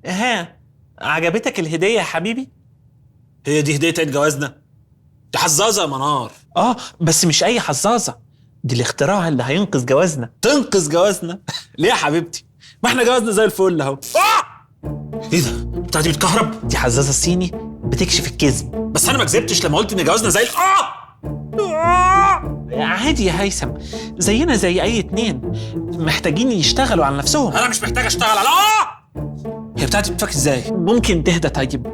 ها، عجبتك الهديه يا حبيبي؟ هي دي هديه عيد جوازنا؟ دي حظاظه يا منار. بس مش اي حظاظه، دي الاختراع اللي هينقذ جوازنا. تنقذ جوازنا؟ ليه يا حبيبتي؟ ما احنا جوازنا زي الفل اهو. ايه ده؟ بتاعتي بتكهرب؟ دي حظاظه صيني بتكشف الكذب. بس انا ما كذبتش لما قلت ان جوازنا زي عادي يا هيثم، زينا زي اي اتنين محتاجين يشتغلوا على نفسهم. انا مش محتاج اشتغل على هي بتاعتي بتفك ازاي؟ ممكن تهدى طيب؟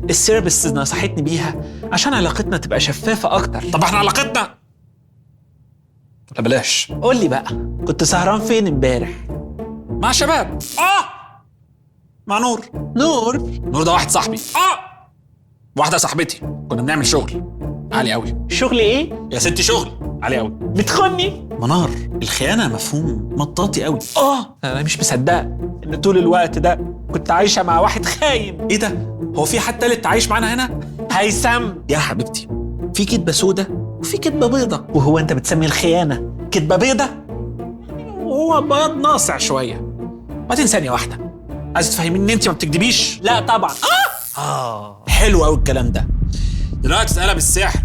السيرفيس نصحتني بيها عشان علاقتنا تبقى شفافه اكتر. طب احنا علاقتنا لا بلاش. قول لي بقى، كنت سهران فين امبارح؟ مع شباب. مع نور. نور ده واحد صاحبي. واحده صاحبتي، كنا بنعمل شغل عالي قوي. شغل ايه يا ستي شغل عالي قوي. بتخوني؟ منار، الخيانه مفهوم مطاطي قوي. انا مش مصدقه ان طول الوقت ده كنت عايشه مع واحد خاين. ايه ده؟ هو في حد تالت عايش معانا هنا؟ هيثم يا حبيبتي، في كدبه سودة وفي كدبه بيضة. وهو انت بتسمي الخيانه كدبه بيضة؟ وهو بياض ناصع شويه. بعدين ثانيه واحده، عايز تفهميني ان انت ما بتكدبيش؟ لا طبعا. حلو قوي الكلام ده. دلوقتي اتقلب السحر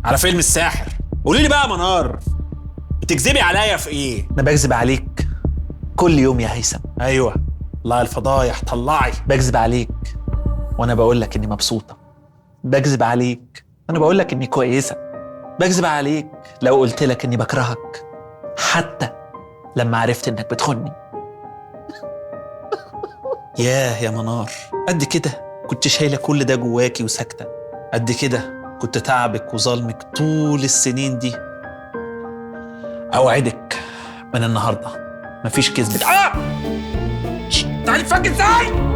على فيلم الساحر. قولي لي بقى يا منار، بتكذبي عليا في ايه؟ انا بكذب عليك كل يوم يا هيثم. ايوه، الله الفضايح طلعي. بكذب عليك وانا بقول لك اني مبسوطه. بكذب عليك وانا بقول لك اني كويسه. بكذب عليك لو قلت لك اني بكرهك، حتى لما عرفت انك بتخوني. ياه يا منار، قد كده كنت شايله كل ده جواكي وساكته؟ قد كده كنت تعبك وظلمك طول السنين دي؟ اوعدك من النهارده مفيش كذب. تعالي فاكر ازاي؟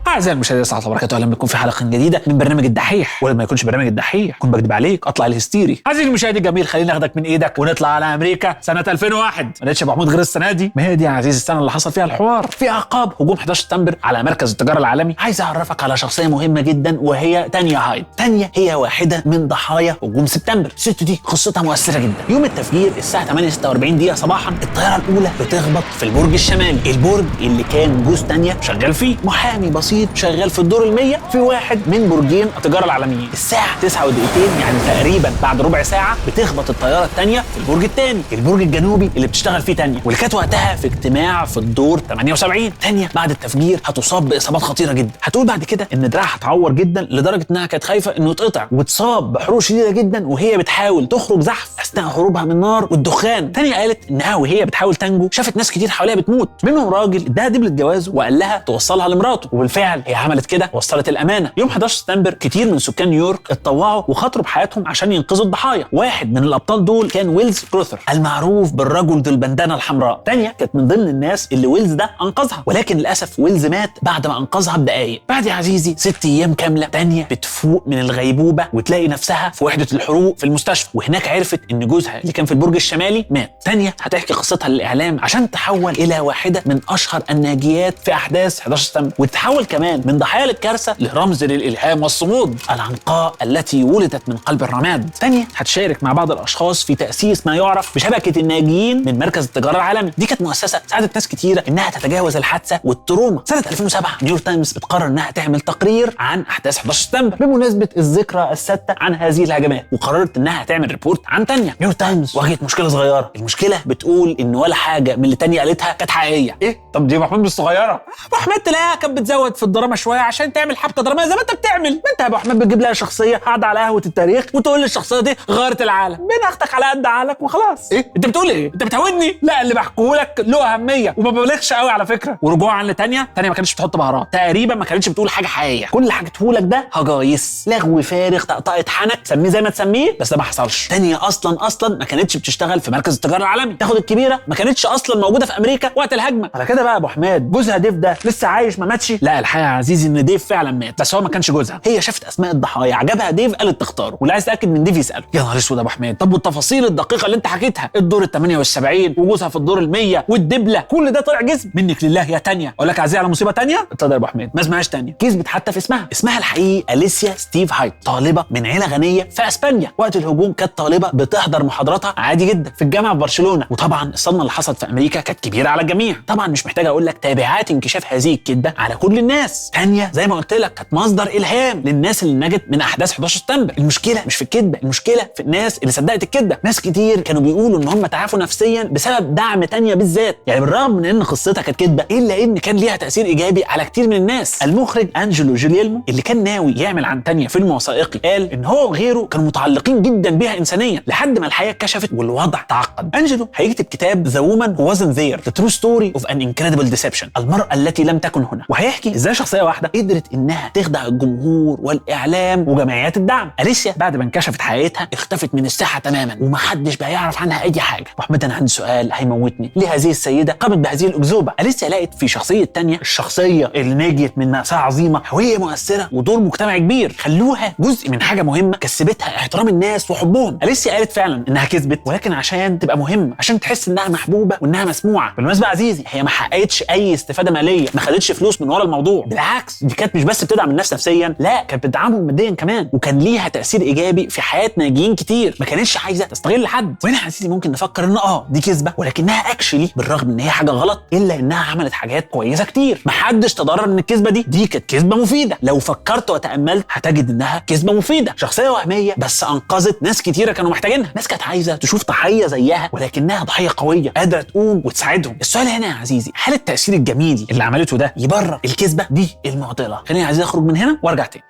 اعزائي المشاهدين، السلام عليكم ورحمه الله وبركاته. اهلا بكم في حلقه جديده من برنامج الدحيح. ولما يكونش برنامج الدحيح كنت بكدب عليك اطلع الهستيري. عزيزي المشاهد الجميل، خليني اخدك من ايدك ونطلع على امريكا سنه 2001. ما لقيتش ابو محمود غير السنه دي. ما هي دي يا عزيزي السنه اللي حصل فيها الحوار في اعقاب هجوم 11 سبتمبر على مركز التجاره العالمي. عايز اعرفك على شخصيه مهمه جدا، وهي تانيا هايد. تانيا هي واحده من ضحايا هجوم سبتمبر. الست دي قصتها مؤثره جدا. يوم التفجير الساعه 8:46 دقيقه صباحا، الطياره الاولى بتخبط في البرج الشمالي، البرج اللي كان جوز تانيا شغال فيه، محامي بسيط شغال في الدور ال100 في واحد من برجين التجاره العالميين. الساعه 9 ودقيقتين، يعني تقريبا بعد ربع ساعه، بتخبط الطياره الثانيه في البرج الثاني، البرج الجنوبي اللي بتشتغل فيه تانيا، واللي كانت وقتها في اجتماع في الدور 78. تانيا بعد التفجير هتصاب باصابات خطيره جدا. هتقول بعد كده ان دراعها اتعور جدا لدرجه انها كانت خايفه انه يتقطع، وتصاب بحروق شديده جدا وهي بتحاول تخرج زحف اثناء هروبها من النار والدخان. تانيا قالت انها وهي بتحاول تنجو شافت ناس كتير حواليها بتموت، منهم راجل اداها دبله جوازه وقال لها توصلها لمراته، وبالفعل هي عملت كده، وصلت الامانه. يوم 11 سبتمبر كتير من سكان نيويورك اتطوعوا وخاطروا بحياتهم عشان ينقذوا الضحايا. واحد من الابطال دول كان ويلز كروثر، المعروف بالرجل ذو البندانه الحمراء. تانيا كانت من ضمن الناس اللي ويلز ده انقذها، ولكن للاسف ويلز مات بعد ما انقذها بدقايق. بعد يا عزيزي 6 ايام كامله، تانيا بتفوق من الغيبوبه وتلاقي نفسها في وحده الحروق في المستشفى، وهناك عرفت ان جوزها اللي كان في البرج الشمالي مات. تانيا هتحكي قصتها للاعلام عشان تحول الى واحده من اشهر الناجيات في احداث 11 سبتمبر، وتتحول كمان من ضحايا الكارثه لرمز للالهام والصمود، العنقاء التي ولدت من قلب الرماد. تانيا هتشارك مع بعض الاشخاص في تاسيس ما يعرف بشبكه الناجيين من مركز التجاره العالمي. دي كانت مؤسسه ساعدت ناس كتيره انها تتجاوز الحادثه والتروما. سنه 2007 نيويورك تايمز بتقرر انها تعمل تقرير عن احداث 11 سبتمبر بمناسبه الذكرى السادسه عن هذه الهجمات، وقررت انها تعمل ريبورت عن تانيا. نيويورك تايمز واجهت مشكله صغيره، المشكله بتقول ان ولا حاجه من اللي تانيا قالتها كانت حقيقيه. ايه؟ طب دي محمود مش صغيره؟ ابو احمد تلاقيها كانت بتزود في الدراما شويه عشان تعمل حبكه دراميه زي ما انت بتعمل. ما انت يا ابو احمد بتجيب لها شخصيه قاعده على قهوه التاريخ وتقول لي الشخصيه دي غيرت العالم، بين اختك على قد عقلك وخلاص. ايه؟ انت بتقول ايه؟ انت بتهودني؟ لا، اللي بحكيه لك له اهميه وما ببالغش قوي على فكره. ورجوعا لتانيا، تانيا ما كانتش بتحط بهارات، تقريبا ما كانتش بتقول حاجه حقيقيه. كل اللي حكيته لك ده هجايس، لغو فارغ، طقطقه حنك، سميه زي ما تسميه، بس ده ما حصلش. تانيا اصلا اصلا ما كانتش بتشتغل في مركز التجاره العالمي، تاخد الكبيره ما كانتش اصلا موجوده في امريكا وقت الهجمه. على كده بقى يا ابو حماد جوزها ديف ده لسه عايش ما ماتش؟ لا الحقيقه يا عزيزي ان ديف فعلا مات، بس هو ما كانش جوزها. هي شافت اسماء الضحايا عجبها ديف قالت تختاره، واللي عايز تاكد من ديف يساله. يا نهار اسود يا ابو حماد، طب والتفاصيل الدقيقه اللي انت حكيتها، الدور ال 78 وجوزها في الدور ال 100 والدبله، كل ده طلع جسم منك لله يا تانيا. اقول لك عزيزي على مصيبه تانية، اتفضل يا ابو حماد. ما اسمهاش تانيا، كذبت حتى في اسمها الحقيقي أليسيا ستيف هايت، طالبه من عيله غنيه في اسبانيا. وقت الهجوم كانت طالبه بتحضر محاضراتها عادي جدا في الجامعه في برشلونه، وطبعا الصدمه اللي حصلت في امريكا كانت كبيره على الجميع. طبعا مش محتاج اقول لك تبعات انكشاف هذه الكذبه على كل الناس. تانيا زي ما قلت لك كانت مصدر الهام للناس اللي نجت من احداث 11 سبتمبر. المشكله مش في الكذبه، المشكله في الناس اللي صدقت الكذبه. ناس كتير كانوا بيقولوا ان هم تعافوا نفسيا بسبب دعم تانيا بالذات، يعني بالرغم من ان قصتها كانت كذبه الا ان كان ليها تاثير ايجابي على كتير من الناس. المخرج انجلو جوليلمو اللي كان ناوي يعمل عن تانيا فيلم وثائقي قال ان هو وغيره كانوا متعلقين جدا بيها انسانيا لحد ما الحياه اتكشفت والوضع تعقد. انجلو هيكتب كتاب The Woman Who Wasn't There The True Story of an Incredible Deception، المرأة التي لم تكن هنا، وهيحكي ازاي شخصيه واحده قدرت انها تخدع الجمهور والاعلام وجمعيات الدعم. أليسيا بعد ما انكشفت حقيقتها اختفت من الساحه تماما ومحدش بقى يعرف عنها اي حاجه. واحمد انا عندي سؤال هيموتني، ليه هذه السيده قامت بهذه الاكذوبه؟ أليسيا لقت في شخصيه تانيا الشخصيه اللي نجت من مأساة عظيمه هويه مؤثره ودور مجتمعي كبير، خلوها جزء من حاجه مهمه كسبتها احترام الناس وحبهم. أليسيا قالت فعلا انها كذبت ولكن عشان تبقى مهمه، عشان تحس انها محبوبه وانها مسموعه. بالمناسبه عزيزي هي ما حققتش اي استفاده ماليه، ما خدتش فلوس من ورا الموضوع، بالعكس دي كانت مش بس بتدعم الناس نفسيا، لا كانت بتدعمهم ماديا كمان، وكان ليها تاثير ايجابي في حياه ناجين كتير. ما كانتش عايزه تستغل حد. وهنا عزيزي ممكن نفكر ان دي كذبه ولكنها اكشلي بالرغم ان هي حاجه غلط الا انها عملت حاجات كويسه كتير. ما حدش تضرر من الكذبه دي كانت كذبه مفيده. لو فكرت وتاملت هتجد انها كذبه مفيده، شخصيه وهميه بس انقذت ناس كتيره كانوا محتاجينها. ناس كانت عايزه تشوف ضحيه زيها ولكنها ضحيه قويه قادره تقوم وتساعدهم. السؤال هنا يا عزيزي، هل التاثير الجميل اللي عملته ده يبرر الكذبه دي المعضله؟ خليني يا عزيزي اخرج من هنا وارجع تاني.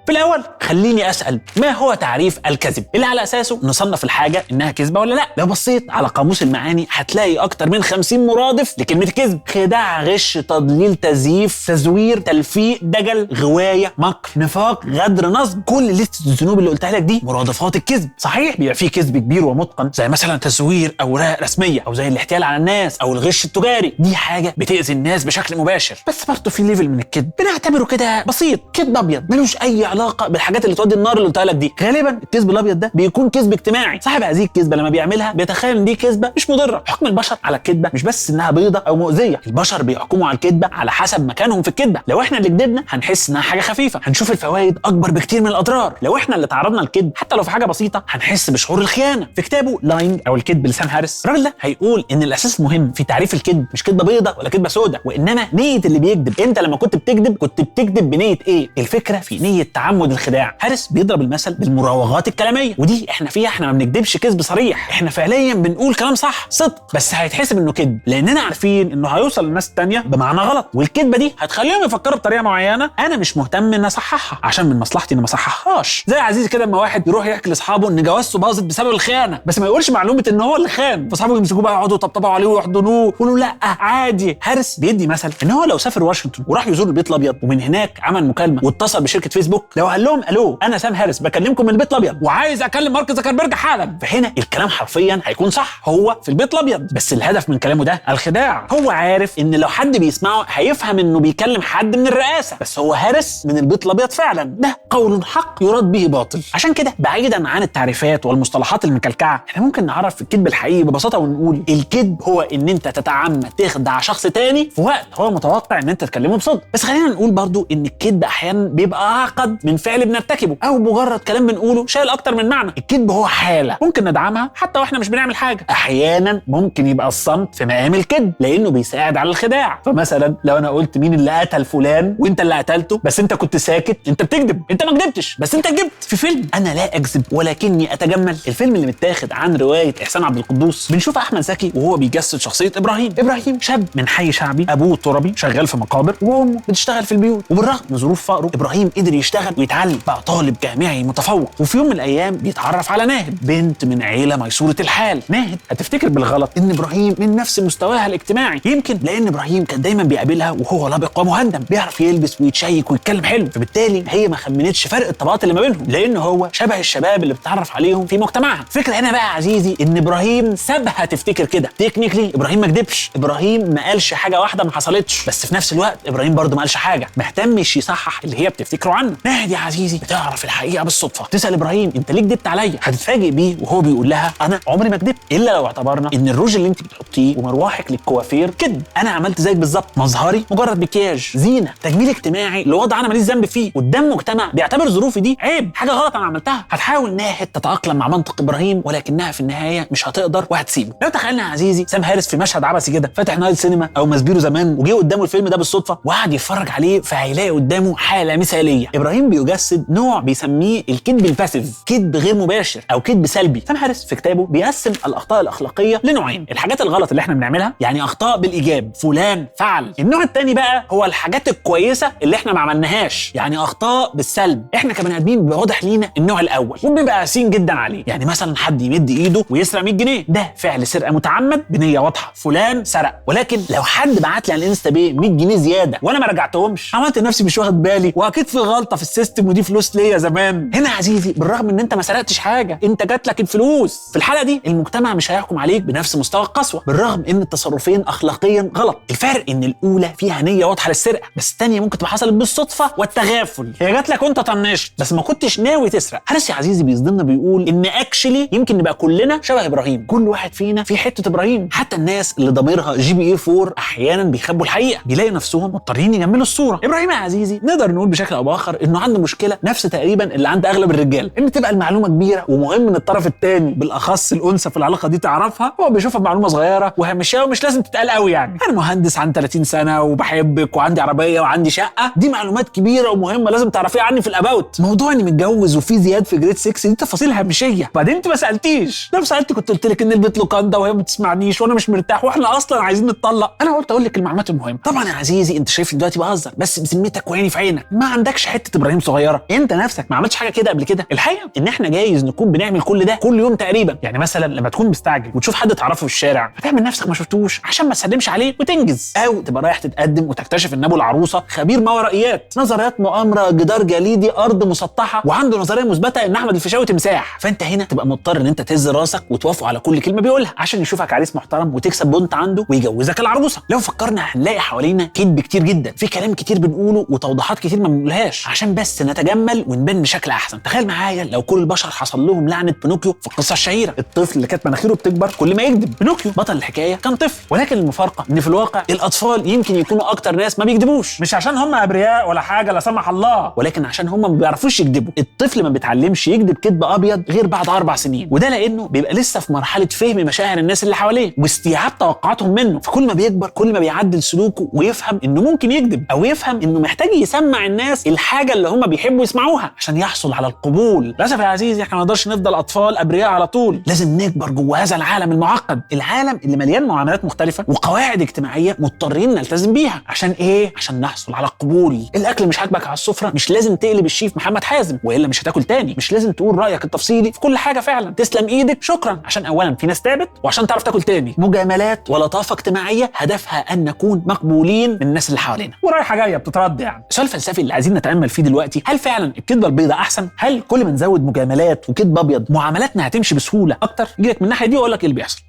في الأول خليني أسأل ما هو تعريف الكذب اللي على أساسه نصنف الحاجة إنها كذبة ولا لا؟ لو بصيت على قاموس المعاني هتلاقي أكتر من 50 مرادف لكلمة كذب: خداع، غش، تضليل، تزييف، تزوير، تلفيق، دجل، غواية، مكر، نفاق، غدر، نصب. كل لستة الذنوب اللي قلتها لك دي مرادفات الكذب. صحيح بيبقى فيه كذب كبير ومتقن زي مثلا تزوير أوراق رسمية أو زي الاحتيال على الناس أو الغش التجاري، دي حاجة بتأذي الناس بشكل مباشر. بس برضه في ليفل من الكذب بنعتبره كده بسيط، كذب أبيض ملوش أي علاقه بالحاجات اللي تودي النار اللي قلتها لك دي. غالبا الكذب الابيض ده بيكون كذب اجتماعي، صاحب هذه الكذبه لما بيعملها بيتخيل ان دي كذبه مش مضره. حكم البشر على الكذبه مش بس انها بيضه او مؤذيه، البشر بيحكموا على الكذبه على حسب مكانهم في الكذبه. لو احنا اللي كذبنا هنحس انها حاجه خفيفه، هنشوف الفوائد اكبر بكتير من الاضرار. لو احنا اللي تعرضنا للكذب حتى لو في حاجه بسيطه هنحس بشعور الخيانه. في كتابه لاينج او الكذب بلسان هاريس، الراجل ده هيقول ان الاساس المهم في تعريف الكذب مش كذبه بيضه ولا كذبه سوداء، وانما نيه اللي بيكذب. انت لما كنت بتكذب بنيه ايه؟ الفكره في نيه تعمد الخداع. هاريس بيضرب المثل بالمراوغات الكلاميه، ودي احنا فيها احنا ما بنكذبش كذب صريح، احنا فعليا بنقول كلام صح صدق بس هيتحسب انه كذب لاننا عارفين انه هيوصل للناس التانيه بمعنى غلط، والكذبه دي هتخليهم يفكروا بطريقه معينه انا مش مهتم ان اصححها عشان من مصلحتي ان ما اصححهاش. زي عزيزي كده لما واحد يروح يحكي لاصحابه ان جوازته باظت بسبب الخيانه بس ما يقولش معلومه ان هو اللي خان، فاصحابه يمسكوه بقى يقعدوا يطبطبوا عليه ويحضنوه يقولوا لا عادي. هاريس بيدي مثل ان هو لو سافر واشنطن وراح يزور البيت الابيض ومن هناك عمل مكالمه واتصل بشركه فيسبوك، لو قال لهم الو انا سام هاريس بكلمكم من البيت الابيض وعايز اكلم مارك زكربرج حالا، فهنا الكلام حرفيا هيكون صح، هو في البيت الابيض بس الهدف من كلامه ده الخداع. هو عارف ان لو حد بيسمعه هيفهم انه بيكلم حد من الرئاسه بس هو هاريس من البيت الابيض فعلا. ده قول حق يراد به باطل. عشان كده بعيدا عن التعريفات والمصطلحات المكلكعه احنا ممكن نعرف الكذب الحقيقي ببساطه ونقول الكذب هو ان انت تتعمد تخدع شخص تاني في وقت هو متوقع ان انت تكلمه بصدق. بس خلينا نقول برضو ان الكذب احيانا بيبقى اعقد من فعل بنرتكبه او مجرد كلام بنقوله شايل اكتر من معنى. الكذب هو حاله ممكن ندعمها حتى واحنا مش بنعمل حاجه. احيانا ممكن يبقى الصمت في مقام الكذب لانه بيساعد على الخداع. فمثلا لو انا قلت مين اللي قتل فلان وانت اللي قتلته بس انت كنت ساكت، انت بتكذب، انت ما كذبتش بس انت كذبت. في فيلم انا لا اكذب ولكني اتجمل، الفيلم اللي متاخد عن روايه احسان عبد القدوس، بنشوف احمد زكي وهو بيجسد شخصيه ابراهيم شاب من حي شعبي ابوه تربي شغال في مقابر وامه بتشتغل في البيوت، وبالرغم من ظروف فقره ابراهيم قدر يشتغل يشتغل ويتعلم، بقى طالب جامعي متفوق. وفي يوم من الايام بيتعرف على ناهد، بنت من عيله ميسوره الحال. ناهد هتفتكر بالغلط ان ابراهيم من نفس مستواها الاجتماعي، يمكن لان ابراهيم كان دايما بيقابلها وهو لابق ومهندم، بيعرف يلبس ويتشيك ويتكلم حلو، فبالتالي هي ما خمنتش فرق الطبقات اللي ما بينهم، لان هو شبه الشباب اللي بتتعرف عليهم في مجتمعها. الفكره هنا بقى يا عزيزي ان ابراهيم سابها تفتكر كده. تكنيكلي ابراهيم ما كدبش، ابراهيم ما قالش حاجه واحده ما حصلتش، بس في نفس الوقت ابراهيم برضه ما قالش حاجه، ما اهتمش يصحح اللي هي بتفتكره عنه. ناهد يا عزيزي بتعرف الحقيقه بالصدفه، تسال ابراهيم انت ليه كدبت عليا؟ هتتفاجئ بيه وهو بيقول لها انا عمري ما كدبت، الا لو اعتبرنا ان الروج اللي انت بتحطيه ومروحك للكوافير كدب. انا عملت زيك بالظبط، مظهري مجرد مكياج، زينه، تجميل اجتماعي لوضع انا ماليش ذنب فيه قدام مجتمع بيعتبر ظروفي دي عيب، حاجه غلط انا عملتها. هتحاول ناهد تتاقلم مع منطق ابراهيم، ولكنها في النهايه مش هتقدر وهتسيبه. لو تخيلنا يا عزيزي سام هاريس في مشهد عبثي كده فاتح نايل سينما او ماسبيرو زمان، وجه قدامه الفيلم ده بالصدفه وقعد يتفرج عليه، فهيلاقي قدامه حاله مثاليه. ابراهيم بيجسد نوع بيسميه الكذب الباسيف، كذب غير مباشر او كذب سلبي. سام هاريس في كتابه بيقسم الاخطاء الاخلاقيه لنوعين: الحاجات الغلط اللي احنا بنعملها، يعني اخطاء بالايجاب، فلان فعل. النوع الثاني بقى هو الحاجات الكويسه اللي احنا ما عملناهاش، يعني اخطاء بالسلب. احنا كبني ادمين بيبقى واضح لينا النوع الاول وبنبقى قاسيين جدا عليه، يعني مثلا حد يمد ايده ويسرق 100 جنيه، ده فعل سرقه متعمد بنيه واضحه، فلان سرق. ولكن لو حد بعت لي على الانستا بي 100 جنيه زياده وانا ما رجعتهمش، عملت نفسي مش واخد بالي، واكيد في غلطه في السيستم ودي فلوس ليا زمان. هنا يا عزيزي بالرغم ان انت ما سرقتش حاجه، انت جات لك الفلوس، في الحاله دي المجتمع مش هيحكم عليك بنفس مستوى القسوه، بالرغم ان التصرفين اخلاقيا غلط. الفرق ان الاولى فيها نيه واضحه للسرقه، بس الثانيه ممكن تبقى حصلت بالصدفه والتغافل، هي جات لك وانت طنشت بس ما كنتش ناوي تسرق. هاريس يا عزيزي بيصدمنا بيقول ان اكشلي يمكن نبقى كلنا شبه ابراهيم، كل واحد فينا في حته ابراهيم. حتى الناس اللي ضميرها GPA 4 احيانا بيخبوا الحقيقه، بيلاقي نفسهم مضطرين يجملوا الصوره. ابراهيم يا عزيزي نقدر نقول بشكل او باخر انه عنده مشكله نفس تقريبا اللي عند اغلب الرجال، ان تبقى المعلومه كبيره ومهم ان الطرف الثاني بالاخص الانثى في العلاقه دي تعرفها. هو بيشوفها معلومه صغيره وهامشيه ومش لازم تتقال قوي، يعني انا مهندس عن 30 سنه وبحبك وعندي عربيه وعندي شقه، دي معلومات كبيره ومهمه لازم تعرفيها عني في الاباوت. موضوع اني متجوز وفي زياد في جريد 6 دي تفاصيل هامشيه. بعدين انت ما سالتيش، لو سالت كنت قلت لك ان البيت لوكاندا وهي ما بتسمعنيش وانا مش مرتاح واحنا اصلا عايزين نتطلق. انا قلت اقول لك المعلومات المهمه. طبعا يا عزيزي انت شايفني دلوقتي بهزر، بس بذمتك وعيني في عينك ما عندكش حته ابراهيم صغيره، انت نفسك ما عملتش حاجه كده قبل كده. الحقيقه ان احنا جايز نكون بنعمل كل ده كل يوم تقريبا، يعني مثلا لما تكون مستعجل وتشوف حد تعرفه في الشارع هتعمل نفسك ما شفتوش عشان ما تسلمش عليه وتنجز، او تبقى رايح تتقدم وتكتشف ان ابو العروسه خبير ماورائيات، نظريات مؤامره، جدار جليدي، ارض مسطحه، وعنده نظريه مثبته ان احمد الفيشاوي تمساح. فانت هنا تبقى مضطر ان انت تهز راسك وتوافق على كل كلمه بيقولها عشان يشوفك عريس محترم وتكسب بونت عنده ويجوزك العروسه. لو فكرنا هنلاقي حوالينا كذب كتير جدا، في كلام كتير بنقوله وتوضيحات كتير ما بنقولهاش عشان بس نتجمل ونبان بشكل احسن. تخيل معايا لو كل البشر حصل لهم لعنه بينوكيو في القصه الشهيره، الطفل اللي كانت مناخيره بتكبر كل ما يكذب. بينوكيو بطل الحكايه كان طفل، ولكن المفارقه ان في الواقع الاطفال يمكن يكونوا اكتر ناس ما بيكذبوش، مش عشان هم ابرياء ولا حاجه لا سمح الله، ولكن عشان هم ما بيعرفوش يكذبوا. الطفل ما بيتعلمش يكذب كذب ابيض غير بعد 4 سنين، وده لانه بيبقى لسه في مرحله فهم مشاعر الناس اللي حواليه واستيعاب توقعاتهم منه، فكل ما بيكبر كل ما بيعدل سلوكه ويفهم انه ممكن يكذب، او يفهم انه محتاج يسمع الناس الحاجه اللي هم بيحبوا يسمعوها عشان يحصل على القبول. للاسف يا عزيزي احنا ما نقدرش نفضل اطفال ابرياء على طول، لازم نكبر جوه هذا العالم المعقد، العالم اللي مليان معاملات مختلفه وقواعد اجتماعيه مضطرين نلتزم بيها. عشان ايه؟ عشان نحصل على القبول. الاكل مش عاجبك على السفره مش لازم تقلب الشيف محمد حازم والا مش هتاكل تاني، مش لازم تقول رايك التفصيلي في كل حاجه فعلا، تسلم ايدك شكرا، عشان اولا في ناس تعبت وعشان تعرف تاكل تاني. مجاملات ولطافه اجتماعيه هدفها ان نكون مقبولين من الناس اللي حوالينا، ورايحه جايه بتترد. يعني السؤال الفلسفي اللي عايزين نتامل فيه دلوقتي، هل فعلا الكذبه البيضاء احسن؟ هل كل ما نزود مجاملات وكذب ابيض معاملاتنا هتمشي بسهوله اكتر؟ يجيلك من الناحيه دي واقول لك ايه اللي بيحصل.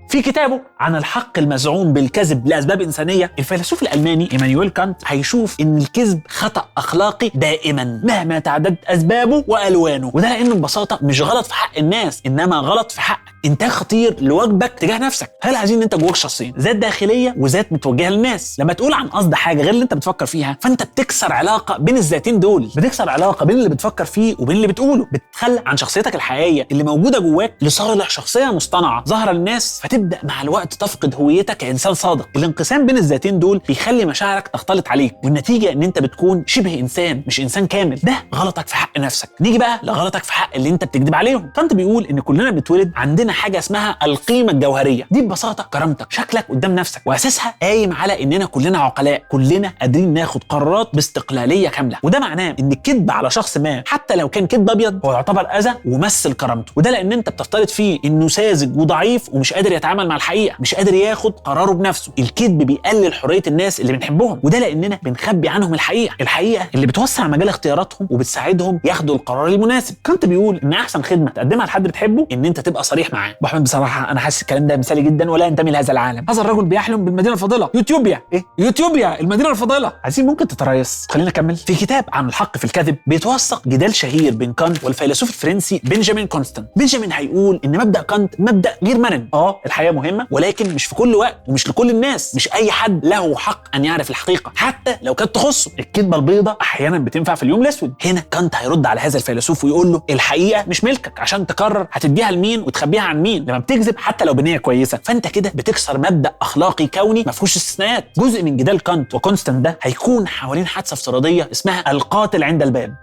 في كتابه عن الحق المزعوم بالكذب لأسباب إنسانية، الفيلسوف الألماني إيمانويل كانت هيشوف إن الكذب خطأ أخلاقي دائما مهما تعددت أسبابه وألوانه، وده لأنه ببساطة مش غلط في حق الناس إنما غلط في حق انتاج خطير لواجبك تجاه نفسك. هل عايزين ان انت جواك شخصين، ذات داخليه وذات متوجهه للناس؟ لما تقول عن قصد حاجه غير اللي انت بتفكر فيها فانت بتكسر علاقه بين الذاتين دول، بتكسر علاقه بين اللي بتفكر فيه وبين اللي بتقوله، بتتخلى عن شخصيتك الحقيقيه اللي موجوده جواك لصالح شخصيه مصطنعه ظاهره للناس، فتبدا مع الوقت تفقد هويتك كانسان صادق. الانقسام بين الذاتين دول بيخلي مشاعرك تختلط عليك، والنتيجه ان انت بتكون شبه انسان مش انسان كامل. ده غلطك في حق نفسك. نيجي بقى لغلطك في حق اللي انت بتكذب عليهم. كانت بيقول ان كلنا بنتولد عندنا حاجه اسمها القيمه الجوهريه. دي ببساطه كرامتك، شكلك قدام نفسك، واساسها قايم على اننا كلنا عقلاء، كلنا قادرين ناخد قرارات باستقلاليه كامله. وده معناه ان الكذب على شخص ما حتى لو كان كذب ابيض هو يعتبر اذى ومثل كرامته، وده لان انت بتفترض فيه انه ساذج وضعيف ومش قادر يتعامل مع الحقيقه، مش قادر ياخد قراره بنفسه. الكذب بيقلل حريه الناس اللي بنحبهم، وده لاننا بنخبي عنهم الحقيقه اللي بتوسع مجال اختياراتهم وبتساعدهم ياخدوا القرار المناسب. كانت بيقول ان احسن خدمه تقدمها لحد بتحبه ان انت تبقى صريح معاه. ابو احمد بصراحه انا حاسس الكلام ده مثالي جدا ولا ينتمي لهذا العالم. هذا الرجل بيحلم بالمدينه الفاضله، يوتيوبيا. ايه يوتيوبيا المدينه الفاضله؟ عايزين ممكن تتريث. خلينا نكمل. في كتاب عن الحق في الكذب بيتوثق جدال شهير بين كانت والفيلسوف الفرنسي بنجامين كونستانت. بنجامين هيقول ان مبدا كانت مبدا غير مرن. الحياه مهمه ولكن مش في كل وقت ومش لكل الناس. مش اي حد له حق ان يعرف الحقيقه حتى لو كانت تخصه. الكذبه البيضاء احيانا بتنفع في اليوم الاسود. هنا كانت هيرد على هذا الفيلسوف ويقول له الحقيقه مش ملكك عشان تقرر هتديها لمين وتخبيها عن مين. لما بتكذب حتى لو بنيه كويسه فانت كده بتكسر مبدا اخلاقي كوني ما فيهوش استثناءات. جزء من جدال كانت وكونستانت ده هيكون حوالين حادثه افتراضيه اسمها القاتل عند الباب.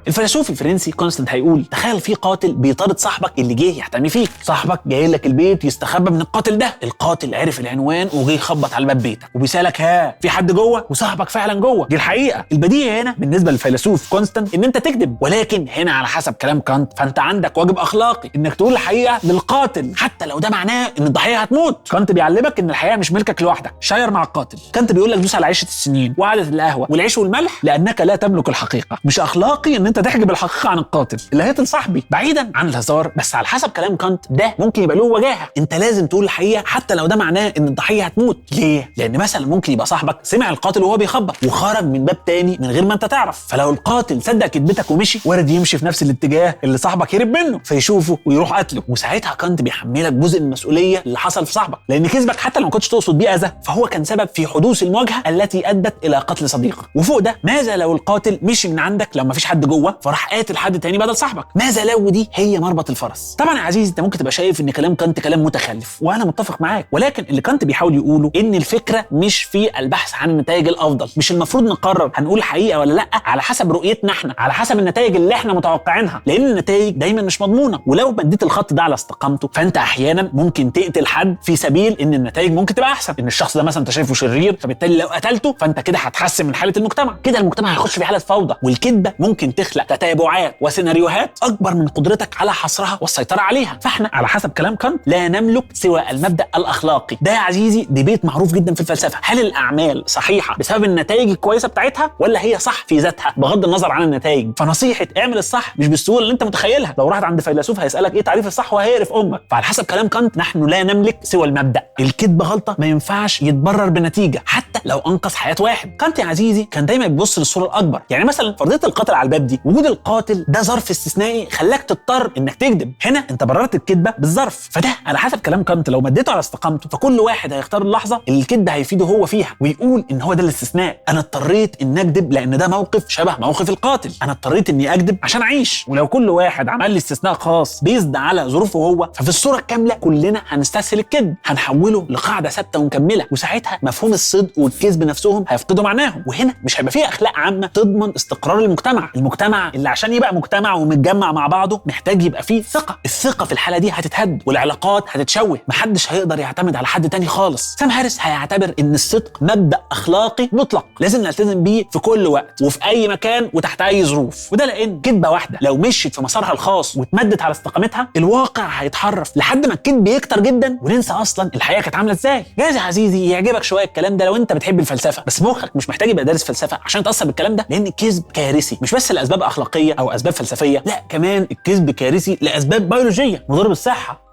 الفيلسوف الفرنسي كونستانت هيقول تخيل في قاتل بيطارد صاحبك اللي جه يحتمي فيك. صاحبك جاي لك البيت يستخبى من القاتل ده. القاتل عرف العنوان وجه يخبط على باب بيتك وبيسالك ها في حد جوه، وصاحبك فعلا جوه. دي الحقيقه. البديهي هنا بالنسبه للفيلسوف كونستانت ان انت تكذب، ولكن هنا على حسب كلام كانت فانت عندك واجب اخلاقي انك تقول الحقيقه للقاتل حتى لو ده معناه ان الضحيه هتموت. كانت بيعلمك ان الحقيقه مش ملكك لوحدك. شاير مع القاتل. كانت بيقول لك دوس على عيشه السنين وقعده القهوه والعيش والملح لانك لا تملك الحقيقه. مش اخلاقي ان انت تحجب الحقيقه عن القاتل اللي هيقتل صاحبي. بعيدا عن الهزار بس على حسب كلام كانت ده ممكن يبقى له وجاهه. انت لازم تقول الحقيقه حتى لو ده معناه ان الضحيه هتموت. ليه؟ لان مثلا ممكن يبقى صاحبك سمع القاتل وهو بيخبط وخرج من باب تاني من غير ما انت تعرف، فلو القاتل صدق كذبتك ومشي وارد يمشي في نفس الاتجاه اللي صاحبك هرب منه فيشوفه ويروح قتله، وساعتها كانت بيحملك جزء من المسؤوليه اللي حصل في صاحبك، لان كذبك حتى لو ما كنتش تقصد بيه اذى فهو كان سبب في حدوث المواجهه التي ادت الى قتل صديقك. وفوق ده ماذا لو القاتل مشي من عندك لو ما فيش حد جوه فراح قاتل حد تاني بدل صاحبك؟ ماذا لو دي هي مربط الفرس؟ طبعا يا عزيزي انت ممكن تبقى شايف ان كلام كانت كلام متخلف وانا متفق معاك، ولكن اللي كانت بيحاول يقوله ان الفكره مش في البحث عن النتائج الافضل. مش المفروض نقرر هنقول حقيقه ولا لا على حسب رؤيتنا احنا، على حسب النتائج اللي احنا متوقعينها، لان النتائج دايما مش مضمونه. ولو بديت الخط ده على استقامته فانت احيانا ممكن تقتل حد في سبيل ان النتائج ممكن تبقى احسن. ان الشخص ده مثلا انت شايفه شرير فبالتالي لو قتلته فانت كده هتحسن من حاله المجتمع. كده المجتمع هيخش في حاله فوضى. والكذبه ممكن تخلق تتابعات وسيناريوهات اكبر من قدرتك على حصرها والسيطره عليها. فاحنا على حسب كلام كانت لا نملك سوى المبدا الاخلاقي. ده يا عزيزي ديبيت معروف جدا في الفلسفه. هل الاعمال صحيحه بسبب النتائج الكويسه بتاعتها ولا هي صح في ذاتها بغض النظر عن النتائج؟ فنصيحه اعمل الصح مش بالسهوله اللي انت متخيلها. لو رحت عند فيلسوف هيسالك ايه تعريف الصح وهيعرف امك. فعلى حسب كلام كانت نحن لا نملك سوى المبدا. الكذب غلطه ما ينفعش يتبرر بنتيجه حتى لو انقذ حياه واحد. كانت يا عزيزي كان دايما بيبص للصوره الاكبر. يعني مثلا فرضيه القتل على الباب دي، وجود القاتل ده ظرف استثنائي خلاك تضطر انك تكذب. هنا انت بررت الكذبه بالظرف. فده على حسب كلام كانت لو مديته على استقامته فكل واحد هيختار اللحظه اللي الكذب هيفيده هو فيها ويقول ان هو ده الاستثناء. انا اضطريت ان اكذب لان ده موقف شبه موقف القاتل. انا اضطريت اني اكذب عشان اعيش. ولو كل واحد عمل لي استثناء خاص بيزد على ظروفه هو ففي الصوره الكامله كلنا هنستسهل الكذب، هنحوله لقاعده ثابته ومكمله، وساعتها مفهوم الصدق والكذب نفسهم هيفقدوا معناهم. وهنا مش هيبقى فيه اخلاق عامه تضمن استقرار المجتمع. المجتمع اللي عشان يبقى مجتمع ومتجمع مع بعضه محتاج يبقى فيه ثقه. الثقه في الحاله دي هتتهد والعلاقات هتتشوه. محدش هيقدر يعتمد على حد تاني خالص. سام هاريس هيعتبر ان الصدق مبدا اخلاقي مطلق لازم نلتزم بيه في كل وقت وفي اي مكان وتحت اي ظروف. وده لان كذبه واحده لو مشيت في مسارها الخاص واتمدت على استقامتها الواقع هيتحرف لحد ما الكذب يكتر جدا وننسى اصلا الحياه كانت عامله ازاي. جايز يا عزيزي يعجبك شويه الكلام ده لو انت بتحب الفلسفه، بس مخك مش محتاج يبقى دارس فلسفه عشان تاثر بالكلام ده، لان الكذب كارثي مش بس لاسباب اخلاقيه او اسباب فلسفيه، لا كمان الكذب كارثي لاسباب بيولوجيه مضر بالصحه.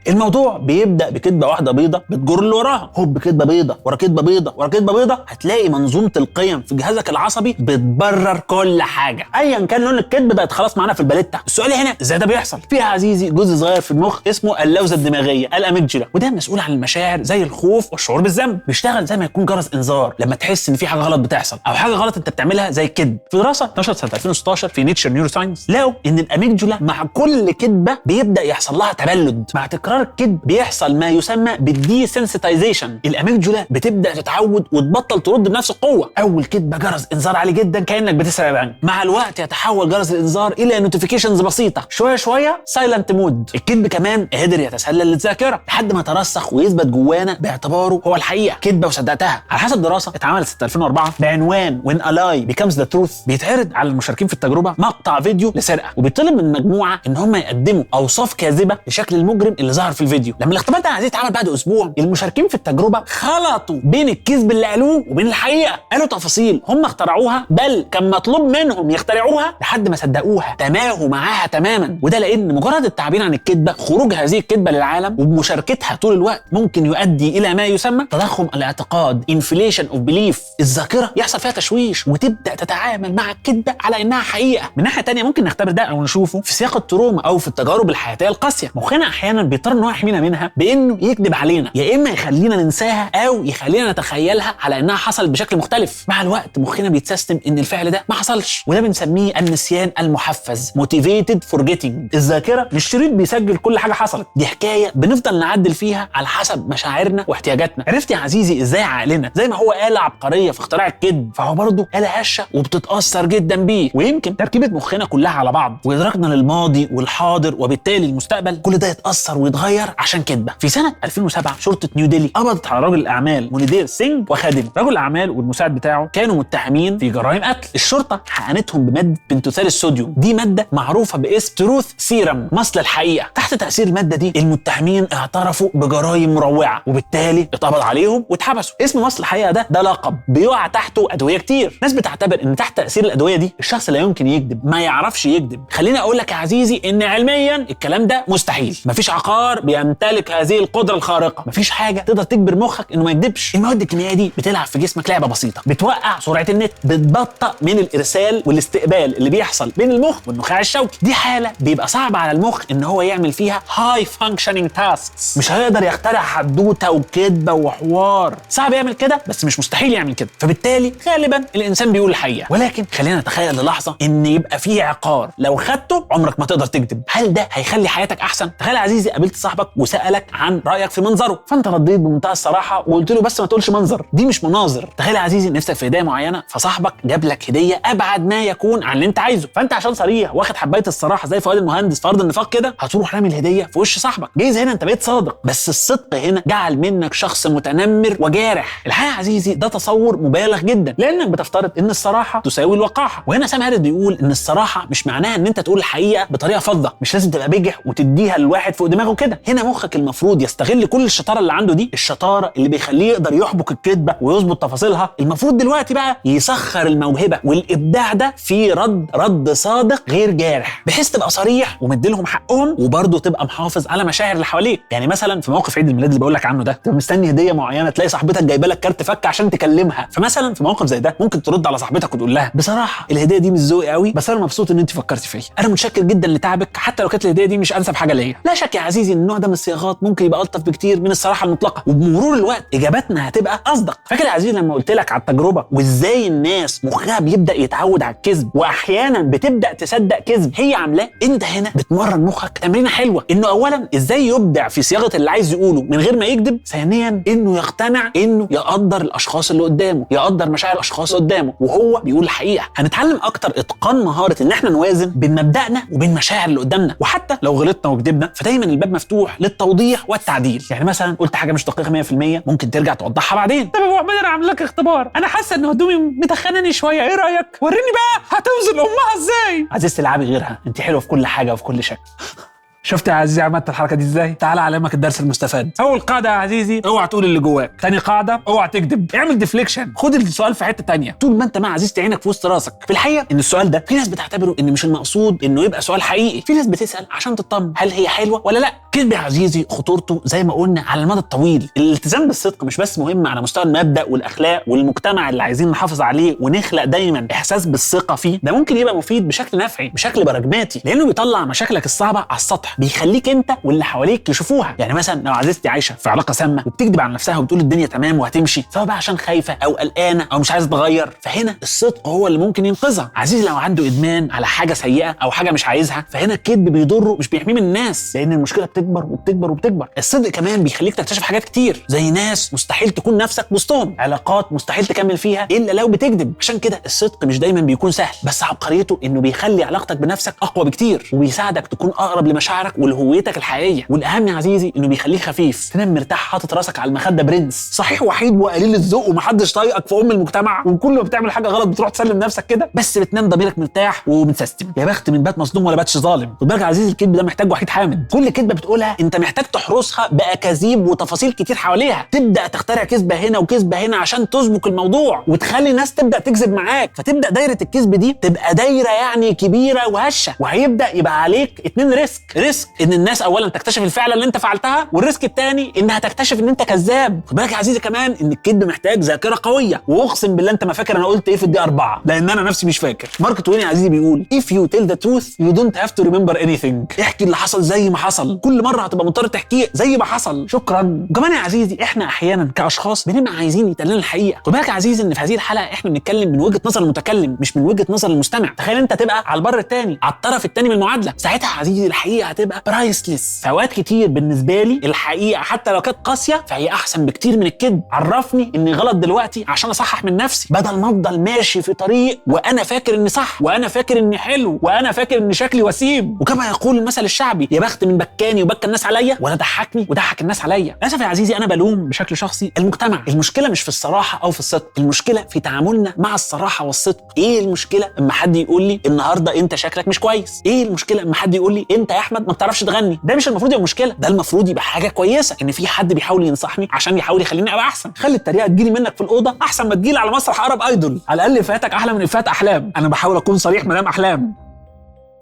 الموضوع بيبدا بكذبه واحده بيضه بتجر اللي وراها، هوب كذبه بيضه ورا كذبه بيضه ورا كذبه بيضه، هتلاقي منظومه القيم في جهازك العصبي بتبرر كل حاجه ايا كان لون الكذب بقت خلاص معانا في الباليتا. السؤال هنا ازاي ده بيحصل؟ فيها عزيزي جزء صغير في المخ اسمه اللوزه الدماغيه الاميجدلا، وده مسؤول عن المشاعر زي الخوف والشعور بالذنب. بيشتغل زي ما يكون جرس انذار لما تحس ان في حاجه غلط بتحصل او حاجه غلط انت بتعملها زي الكذب. في دراسه اتنشرت سنه 2016 في نيتشر نيورو ساينس لقوا ان الاميجدلا مع كل كذبه بيبدا يحصل لها تبلد. مع تكرار تكرار الكذب بيحصل ما يسمى بالديسنسيتايزيشن. الاميجدولا بتبدا تتعود وتبطل ترد بنفس القوه. اول كذبه جرس انذار عالي جدا كانك بتسرق بنك، مع الوقت يتحول جرس الانذار الى نوتيفيكيشنز بسيطه، شويه شويه سايلنت مود. الكذب كمان قدر يتسلل للذاكره لحد ما ترسخ ويثبت جوانا باعتباره هو الحقيقه. كذبه وصدقتها. على حسب دراسه اتعملت سنه 2004 بعنوان When a Lie Becomes the Truth، بيتعرض على المشاركين في التجربه مقطع فيديو لسرقه، وبيطلب من مجموعه ان هم يقدموا اوصاف كاذبه لشكل المجرم اللي ظهر في الفيديو. لما الاختبار ده عايز يتعمل بعد اسبوع، المشاركين في التجربه خلطوا بين الكذب اللي قالوه وبين الحقيقه، قالوا تفاصيل هم اخترعوها بل كان مطلوب منهم يخترعوها لحد ما صدقوها، تماهوا معاها تماما. وده لان مجرد التعبير عن الكذبه، خروج هذه الكذبه للعالم وبمشاركتها طول الوقت، ممكن يؤدي الى ما يسمى تضخم الاعتقاد inflation of belief. الذاكره يحصل فيها تشويش وتبدا تتعامل مع الكذبه على انها حقيقه. من ناحيه ثانيه ممكن نختبر ده او نشوفه في سياق التروما او في التجارب الحياتيه القاسيه. مخنا احيانا بيضطر ان هو يحمينا منها بانه يكذب علينا، يا اما يخلينا ننساها او يخلينا نتخيلها على انها حصلت بشكل مختلف. مع الوقت مخنا بيتسيستم ان الفعل ده ما حصلش، وده بنسميه النسيان المحفز motivated forgetting. الذاكره مش شريط بيسجل كل حاجه حصلت، دي حكايه بنفضل نعدل فيها على حسب مشاعرنا واحتياجاتنا. عرفت يا عزيزي ازاي عقلنا زي ما هو آلة عبقريه في اختراع الكذب، فهو برضه آلة هشه وبتتاثر جدا بيه. ويمكن تركيبه مخنا كلها على بعض وادراكنا للماضي والحاضر وبالتالي المستقبل كل ده يتاثر ويتغير عشان كذبه. في سنه 2007 شرطه نيو ديلي قبضت على رجل الاعمال منيدير سينج وخادمه. رجل الاعمال والمساعد بتاعه كانوا متهمين في جرائم قتل. الشرطه حقنتهم بماده بنتوثال الصوديوم، دي ماده معروفه باسم تروث سيرم، مصل الحقيقه. تحت تاثير الماده دي المتهمين اعترفوا بجرائم مروعه وبالتالي اتقبض عليهم واتحبسوا. اسم مصل الحقيقه ده لقب بيقع تحته ادويه كتير. ناس بتعتبر ان تحت تاثير الادويه دي الشخص لا يمكن يكذب، ما يعرفش يكذب. خليني اقول لك يا عزيزي ان علميا الكلام ده مستحيل. مفيش عقار بيمتلك هذه القدره الخارقه، مفيش حاجه تقدر تجبر مخك انه ما يكذبش. المواد الكيميائيه دي بتلعب في جسمك لعبه بسيطه، بتوقع سرعه النت، بتبطئ من الارسال والاستقبال اللي بيحصل بين المخ والنخاع الشوكي. دي حاله بيبقى صعب على المخ ان هو يعمل فيها هاي فانكشنينج تاسكس. مش هيقدر يخترع حدوته وكذبه وحوار، صعب يعمل كده بس مش مستحيل يعمل كده. فبالتالي غالبا الانسان بيقول الحقيقه. ولكن خلينا نتخيل للحظه ان يبقى فيه عقار لو خدته عمرك ما تقدر تكذب. هل ده هيخلي حياتك احسن؟ تخيل يا عزيزي قابلت صاحبك وسالك عن رايك في منظره، فانت رديت بمنتهى الصراحه وقلت له بس ما تقولش منظر، دي مش مناظر. تخيل يا عزيزي نفسك في هديه معينه، فصاحبك جاب لك هديه ابعد ما يكون عن اللي انت عايزه، فانت عشان صريح واخد حبايه الصراحه زي فؤاد المهندس في ارض النفاق كده، هتروح رامي الهديه في وش صاحبك. جايز هنا انت بقيت صادق، بس الصدق هنا جعل منك شخص متنمر وجارح. الحقيقه يا عزيزي ده تصور مبالغ جدا، لانك بتفترض ان الصراحه تساوي الوقاحه. وهنا سام هاريس بيقول ان الصراحه مش معناها ان انت تقول الحقيقه بطريقه فظه، مش لازم تبقى بجح وتديها لواحد فوق دماغه كده. هنا مخك المفروض يستغل كل الشطاره اللي عنده دي، الشطاره اللي بيخليه يقدر يحبك الكذبه ويظبط تفاصيلها. المفروض دلوقتي بقى يسخر الموهبه والابداع ده في رد صادق غير جارح، بحيث تبقى صريح ومديلهم حقهم وبرضه تبقى محافظ على مشاعر اللي حواليك. يعني مثلا في موقف عيد الميلاد اللي بقول لك عنه ده، تبقى مستني هديه معينه، تلاقي صاحبتك جايبه لك كارت فك عشان تكلمها، فمثلا في موقف زي ده ممكن ترد على صاحبتك وتقول لها بصراحه الهديه دي مش ذوقي قوي، بس انا مبسوط ان انت فكرتي فيا، انا متشكر جدا لتعبك حتى لو كانت الهديه دي مش انسب حاجه ليا. لا شك يا عزيزي ان النوع ده من الصياغات ممكن يبقى الطف بكتير من الصراحه المطلقه، وبمرور الوقت اجاباتنا هتبقى اصدق. فاكر يا عزيزي لما قلت لك على التجربه وازاي الناس مخها بيبدا يتعود على الكذب واحيانا بتبدا تصدق كذب هي عاملاه؟ انت هنا بتمرن مخك تمرينه حلوه، انه اولا ازاي يبدع في صياغه اللي عايز يقوله من غير ما يكذب، ثانيا انه يقتنع انه يقدر الاشخاص اللي قدامه، يقدر مشاعر الاشخاص اللي قدامه وهو بيقول الحقيقه. هنتعلم اكتر اتقان مهاره ان احنا نوازن بين مبدأنا وبين مشاعر اللي قدامنا، وحتى لو غلطنا وكذبنا فدايما الباب مفتوح للتوضيح والتعديل. يعني مثلا قلت حاجه مش دقيقه 100%، ممكن ترجع توضحها بعدين. طب يا ابو عماد انا عامل لك اختبار، انا حاسه ان هدومي متخنني شويه، ايه رايك؟ وريني بقى هتوزن امها ازاي. عزيزتي العبي غيرها، انت حلوه في كل حاجه وفي كل شكل. شفت يا عزيزي عملت الحركه دي ازاي؟ تعال اعلمك الدرس المستفاد. اول قاعده يا عزيزي اوعى تقول اللي جواك، ثاني قاعده اوعى تكذب، اعمل ديفليكشن، خد السؤال في حته ثانيه. طول ما انت مع عزيزتي عينك في وسط راسك. في الحقيقه ان السؤال ده في ناس بتعتبره ان مش المقصود انه يبقى سؤال حقيقي، في ناس بتسال عشان تطمن هل هي حلوه ولا لا. كذب يا عزيزي خطورته زي ما قلنا على المدى الطويل. الالتزام بالصدق مش بس مهم على مستوى المبدا والاخلاق والمجتمع اللي عايزين نحافظ عليه ونخلق دايما احساس بالثقه فيه، ده ممكن يبقى مفيد بشكل نفعي بشكل براجماتي، لانه بيطلع مشاكلك الصعبه على السطح بيخليك انت واللي حواليك يشوفوها. يعني مثلا لو عزيزتي عايشه في علاقه سامه وبتكذب على نفسها وبتقول الدنيا تمام وهتمشي، سواء بقى عشان خايفه او قلقانه او مش عايزه تتغير، فهنا الصدق هو اللي ممكن ينقذها. عزيزي لو عنده ادمان على حاجه سيئه او حاجه مش عايزها، فهنا الكذب بيضره مش بيحميه من الناس، لان المشكله بتكبر وبتكبر وبتكبر. الصدق كمان بيخليك تكتشف حاجات كتير، زي ناس مستحيل تكون نفسك وسطهم، علاقات مستحيل تكمل فيها الا لو بتكذب. عشان كده الصدق مش دايما بيكون سهل، بس عبقريته انه بيخلي علاقتك بنفسك اقوى بكتير، وبيساعدك تكون اقرب لمشاعرك ولهويتك الحقيقيه. والاهم يا عزيزي انه بيخليك خفيف، تنام مرتاح حاطط راسك على المخده برنس. صحيح وحيد وقليل الذوق ومحدش طايقك في المجتمع، وكل ما بتعمل حاجه غلط بتروح تسلم نفسك كده، بس بتنام ضميرك مرتاح ومتسيستم. يا بخت من بات مصدوم ولا باتش ظالم. خد بالك يا عزيزي، الكذب ده محتاج وحيد حامد. كل كذبه بتقولها انت محتاج تحرسها باكاذيب وتفاصيل كتير حواليها، تبدا تخترع كذبه هنا وكذبه هنا عشان تسبق الموضوع وتخلي الناس تبدا تكذب معاك، فتبدا دايره الكذب دي تبقى دايره يعني كبيره وهشه، وهيبدا يبقى عليك 2 ريسك ان الناس اولا تكتشف الفعل اللي انت فعلتها، والريسك الثاني انها تكتشف ان انت كذاب. خد بالك يا عزيزي كمان ان الكذب محتاج ذاكره قويه، واقسم بالله انت ما فاكر انا قلت ايه في الدقيقه 4، لان انا نفسي مش فاكر. مارك توين يا عزيزي بيقول if you tell the truth you don't have to remember anything. احكي اللي حصل زي ما حصل، كل مره هتبقى مضطر تحكيه زي ما حصل. شكرا. وكمان يا عزيزي احنا احيانا كاشخاص بنبقى عايزين يتقال لنا الحقيقه. خد بالك يا عزيزي ان في هذه الحلقه احنا بنتكلم من وجهه نظر المتكلم مش من وجهه نظر المستمع. تخيل انت تبقى على البر الثاني، على الطرف الثاني من المعادله، ساعتها يا عزيزي الحقيقه هتبقى برايسلس. فوات كتير بالنسبه لي الحقيقه حتى لو كانت قاسيه فهي احسن بكتير من الكذب. عرفني اني غلط دلوقتي عشان اصحح من نفسي، بدل ما افضل ماشي في طريق وانا فاكر اني صح، وانا فاكر اني حلو، وانا فاكر ان شكلي وسيم. وكما يقول المثل الشعبي، يا بخت من بكاني وبكى الناس عليا، ولا ضحكني وضحك الناس عليا. للاسف يا عزيزي انا بلوم بشكل شخصي المجتمع. المشكله مش في الصراحه او في الصدق، المشكله في تعاملنا مع الصراحه والصدق. ايه المشكله اما حد يقول لي النهارده انت شكلك مش كويس؟ ايه المشكله اما حد يقول لي انت يا احمد ما بتعرفش تغني؟ ده مش المفروض يبقى مشكله، ده المفروض يبقى حاجه كويسه ان في حد بيحاول ينصحني عشان يحاول يخليني ابقى احسن. خلي التريقه تجيلي منك في الاوضه احسن ما تجيلي على مسرح عرب ايدول، على الاقل فاتك احلى من افات احلام. انا بحاول اكون صريح مدام احلام.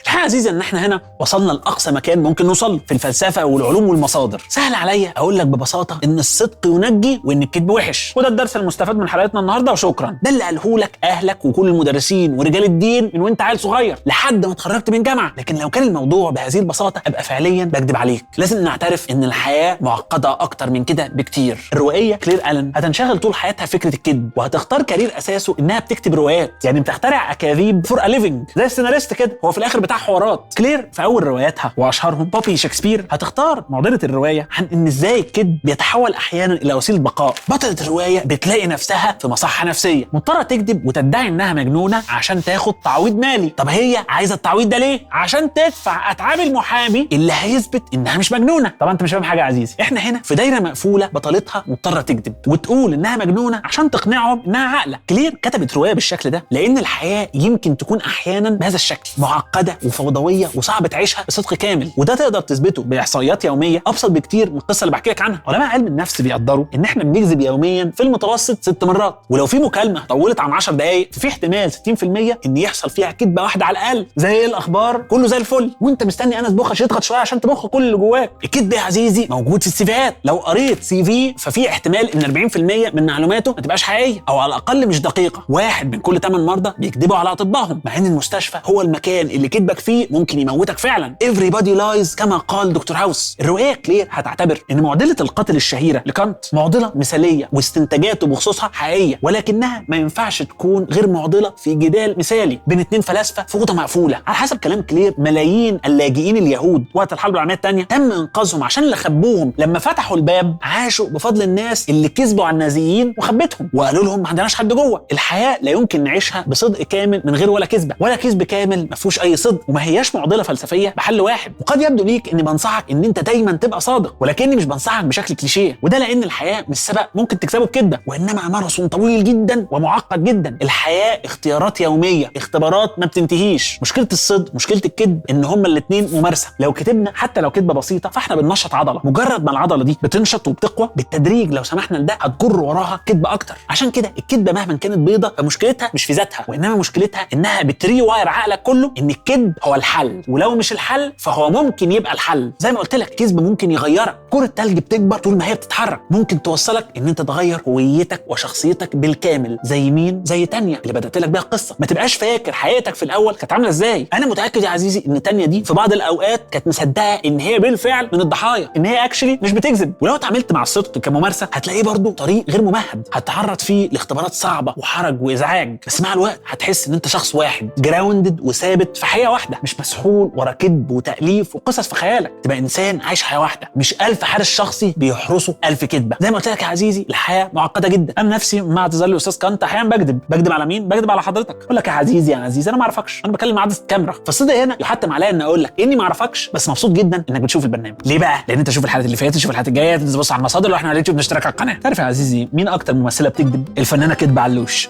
الحقيقة يا عزيزي ان احنا هنا وصلنا لاقصى مكان ممكن نوصل في الفلسفه والعلوم والمصادر. سهل عليا اقول لك ببساطه ان الصدق ينجي وان الكذب وحش، وده الدرس المستفاد من حلقتنا النهارده وشكرا. ده اللي قاله لك اهلك وكل المدرسين ورجال الدين من وانت عيل صغير لحد ما اتخرجت من جامعه. لكن لو كان الموضوع بهذه البساطه ابقى فعليا بكذب عليك. لازم نعترف ان الحياه معقده اكتر من كده بكتير. الروائيه كلير ألين هتنشغل طول حياتها فكره الكذب، وهتختار كارير اساسه انها بتكتب روايات، يعني بتخترع اكاذيب فور ا ليفنج زي السيناريست كده. هو في الاخر بتاع حوارات. كلير في اول رواياتها واشهرهم بوبي شكسبير هتختار معضله الروايه عن ان ازاي الكذب بيتحول احيانا الى وسيله بقاء. بطله الروايه بتلاقي نفسها في مصحه نفسيه، مضطره تكذب وتدعي انها مجنونه عشان تاخد تعويض مالي. طب هي عايزه التعويض ده ليه؟ عشان تدفع اتعاب المحامي اللي هيثبت انها مش مجنونه. طبعا انت مش فاهم حاجه يا عزيزي، احنا هنا في دايره مقفوله، بطلتها مضطره تكذب وتقول انها مجنونه عشان تقنعهم انها عاقله. كلير كتبت روايه بالشكل ده لان الحياه يمكن تكون احيانا بهذا الشكل، معقده وفوضويه وصعب تعيشها بصدق كامل، وده تقدر تثبته باحصائيات يوميه ابسط بكتير من القصه اللي بحكي لك عنها. علماء علم النفس بيقدروا ان احنا بنكذب يوميا في المتوسط 6 مرات، ولو في مكالمه طولت عن 10 دقائق ففي احتمال 60% ان يحصل فيها كذبه واحده على الاقل. زي ايه الاخبار؟ كله زي الفل، وانت مستني انس بوخش يضغط شويه عشان تبخ كل اللي جواك. الكذب يا عزيزي موجود في السيفيهات، لو قريت سي في ففي احتمال ان 40% من معلوماته ما تبقاش حقيقيه او على الاقل مش دقيقه. 1 من كل 8 مرضى بيكذبوا على اطبائهم، مع ان المستشفى هو المكان اللي كذبك فيه ممكن يموتك فعلا. everybody lies كما قال دكتور هاوس. الروايه كلير هتعتبر ان معضله القتل الشهيره لكانت معضله مثاليه واستنتاجاته بخصوصها حقيقيه، ولكنها ما ينفعش تكون غير معضله في جدال مثالي بين 2 فلاسفه في اوضه مقفوله. على حسب كلام كلير ملايين اللاجئين اليهود وقت الحرب العالميه الثانيه تم انقاذهم عشان اللي خبوهم لما فتحوا الباب عاشوا بفضل الناس اللي كذبوا على النازيين وخبتهم وقالوا لهم ما عندناش حد جوه. الحياه لا يمكن نعيشها بصدق كامل من غير ولا كذبه، ولا كذب كامل ما فيهوش اي صدق، وما هياش معضله فلسفيه بحل واحد. وقد يبدو ليك اني بنصحك ان انت دايما تبقى صادق، ولكني مش بنصحك بشكل كليشيه، وده لان الحياه مش سبق ممكن تكسبه بكده، وانما ماراثون طويل جدا ومعقد جدا. الحياه اختيارات يوميه، اختبارات ما بتنتهيش. مشكله الصدق مشكله الكذب ان هما الاثنين ممارسه. لو كتبنا حتى لو كذبه بسيطه فاحنا بننشط عضله، مجرد ما العضله دي بتنشط وبتقوى بالتدريج لو سمحنا لده هتجر وراها كذبه اكتر. عشان كده الكذبه مهما كانت بيضه فمشكلتها مش في ذاتها، وانما مشكلتها انها بتري واير عقلك كله ان الكذب هو الحل، ولو مش الحل فهو ممكن يبقى الحل. زي ما قلت لك الكذب ممكن يغيرك. كرة التلج بتكبر طول ما هي بتتحرك، ممكن توصلك ان انت تغير هويتك وشخصيتك بالكامل. زي مين؟ زي تانيا اللي بدأت لك بيها القصة. ما تبقاش فاكر حياتك في الاول كانت عاملة ازاي. انا متأكد يا عزيزي ان تانيا دي في بعض الاوقات كانت مصدقة ان هي بالفعل من الضحايا، ان هي اكشلي مش بتكذب. ولو اتعاملت مع الصدق كممارسة هتلاقيه برضو طريق غير ممهد، هتتعرض فيه لاختبارات صعبة وحرج وازعاج، بس مع الوقت هتحس ان انت شخص واحد جراوندد وثابت في حقيقة واحدة، مش مسحول ورا كذب وتأليف وقصص في خيالك. تبقى انسان عايش حياة واحدة، مش 1000 حارس شخصي بيحرسوا 1000 كذبة. زي ما قلت لك يا عزيزي الحياة معقدة جدا. انا نفسي مع اعتذار الاستاذ كانت احيانا بكذب على مين؟ بكذب على حضرتك. اقول لك يا عزيزي انا ما اعرفكش، انا بكلم عدسة كاميرا. فالصدق هنا يحتم عليا ان اقول لك اني ما اعرفكش، بس مبسوط جدا انك بتشوف البرنامج. ليه بقى؟ لان انت تشوف الحلقات اللي فاتت، تشوف الحلقات الجايه، تبص على المصادر، واحنا على اليوتيوب نشترك على القناه. تعرف يا عزيزي مين اكتر ممثله بتكذب؟ الفنانه كدب علوش.